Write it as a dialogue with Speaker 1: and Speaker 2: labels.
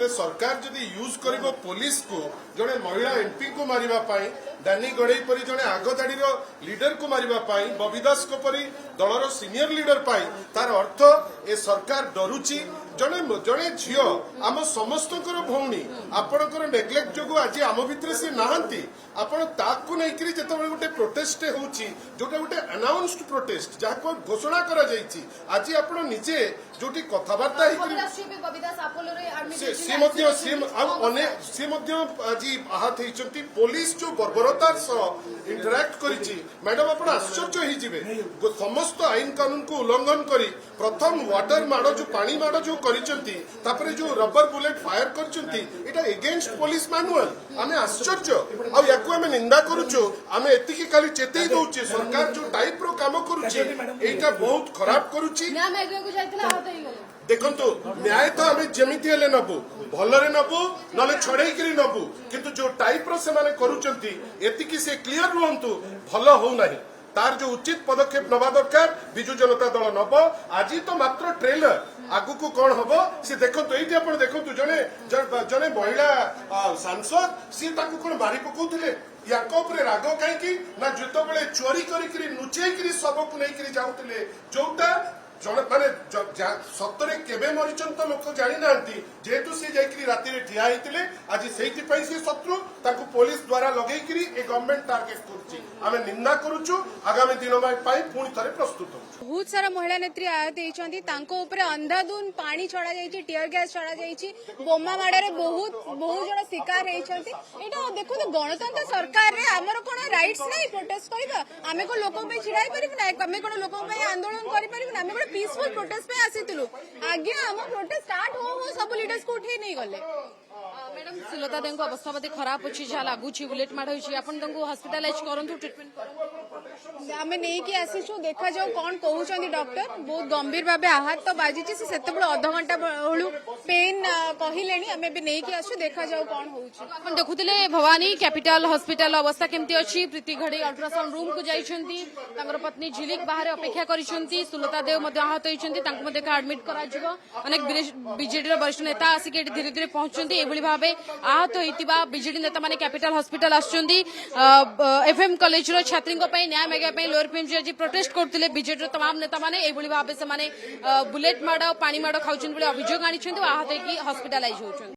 Speaker 1: गोटे सरकार जदि यूज करिवो पुलिस को जड़े महिला एमपी को मारिबा पाई दानी गड़ई परी जड़े आगदाड़ी लीडर को मारिबा पाई बबी दास को परी दलर सीनियर लीडर पाई तार अर्थ ए सरकार डरुची जड़े जड़े झील आम समस्त भौणी आपणकर नेग्लेक्ट जो आज आम भितर सी नहांती आपण ताकू नहीं जो गोटे प्रोटेस्ट होउची जोटा गोटे अनाउंस्ड प्रोटेस्ट जहाँ घोषणा करा जायछि आज आपण निजे जोटी कथबार्ता आज आहत होती पुलिस जो बर्बरतार सह इंटराक्ट करिछि मैडम आपण आश्चर्य ही जिवे समस्त आईन कानून को उल्लंघन करी प्रथम वाटर माड़ जो पानी माड़ जो करिसंती तापरे जो रबर बुलेट फायर करिसंती एटा अगेंस्ट पुलिस मैनुअल आमे आश्चर्य आ याकू आमे निंदा करूछु आमे एतिकी खाली चेतई दउछि सरकार जो टाइप रो काम करूछि एटा बहुत खराब करूछि
Speaker 2: ना मेगो को जाइतला आहत होई गेले
Speaker 1: देखंतु न्याय तो आमे जेमिति हेले नबु भलरे नबु नले छड़ेई करी नबु किंतु जो टाइप रो से माने करूचंती एतिकी से क्लियर रहंतु भलो हो नाही तार जो उचित पदक्षेप नबा दरकार बिजु जनता दल नब आज तो मात्र ट्रेलर आगु को कौन हम सी देखो ये आप देखो जड़े जड़े महिला सांसद सी कौन मारी पकाउले राग कहीं ना जो बेले चोरी करी लुचेक शव को लेकर जाऊे जोटा जड़े माने सतरे केबे मरीचन तो लोक जानी ना जेहेतु सी जाकि राति ठिया होते आज से शत्रु ताकू पुलिस द्वारा लगे गवर्नमेंट टार्गेट करुच्ची निंदा करुचु आगामी दिन पुणी थे प्रस्तुत हो
Speaker 2: बहुत सारा महिला नेत्री आहत होती अंधाधुन पानी छड़ा जाइए टीयर गैस छड़ा जाइए बोमा माड़े बहुत बहुत जन शिकार होती देखो गणतंत्र सरकार रे आमर कौन राइट्स नहीं प्रोटेस्ट करवा आम को लोक छिड़ा पारू आम कौन लोक आंदोलन कर पीसफुल प्रोटेस्ट पे आसीलु आगे आम प्रोटेस्ट स्टार्ट हो सब लीडर्स को उठे नहीं गले मैडम सुलता देव अवस्था बोधे खराब अच्छी जहाँ लगुच बुलेट माड़ होती हस्पिटालाइज करूँ ट्रिटमेंट आम नहीं आसीचु देखा जाऊ कौन कहते डॉक्टर बहुत गंभीर भाव आहत तो बाजी से अध घंटा बेलू पेन कहले आम नहीं आसु देखा जाऊ कौन हो देखुले भवानी कैपिटल हॉस्पिटल अवस्था केमती अच्छी प्रीति घड़ी अल्ट्रासाउंड रूम को जाइछंती पत्नी झिलिक बाहर अपेक्षा करिसेंती सुलता देव आहत होती आडमिट कर बीजेडी वरिष्ठ नेता आसिक धीरे धीरे पहुंचती एभली भाव आहत होता बीजेडी नेता माने कैपिटल हॉस्पिटल आसुचंदी एफएम कॉलेज रो छात्री न्याय मांगा लोअर पीएमजी आज प्रोटेस्ट करते बीजेडी तमाम नेता माने एभली भाव से बुलेट माड़ पानी माड़ खाउछन अभियोग आनी आहत होगी हॉस्पिटालाइज होती।